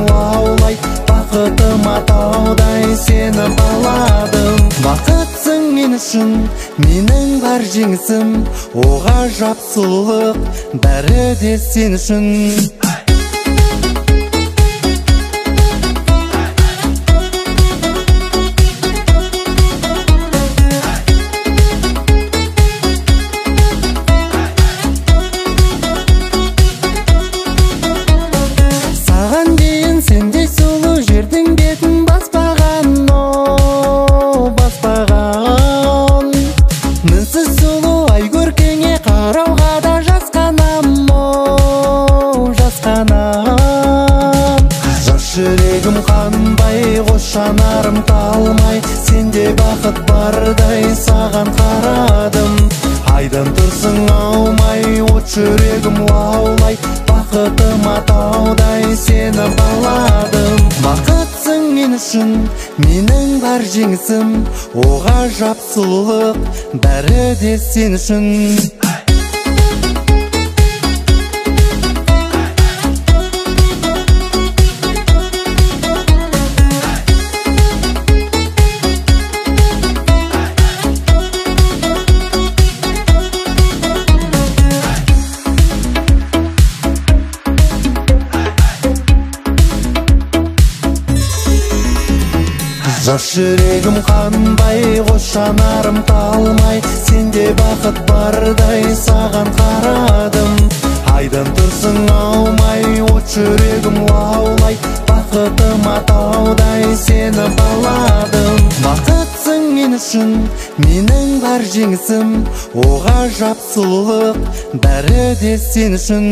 лаулай, бақытыма таудай сені баладым. Бақытсың мен үшін, менің бар жеңісім, оға жапсылық, бәрі де сен үшін. Жүрегім қанбай, қос жанарым талмай, сенде бақыт бардай саған қарадым. Айдан тұрсың аумай, от жүрегім лаулай, бақытыма таудай сені баладым. Бақытсың мен үшін, менің бар жеңісім, оға жапсылық, бәрі де сен үшін. Жас жүрегім қанбай, қос жанарым талмай, сенде бақыт бардай саған қарадым. Айдан тұрсың аумай, от жүрегім лаулай, бақытыма таудай сені баладым. Бақытсың мен үшін, менің бар жеңісім, оға жапсылық, бәрі де сен үшін.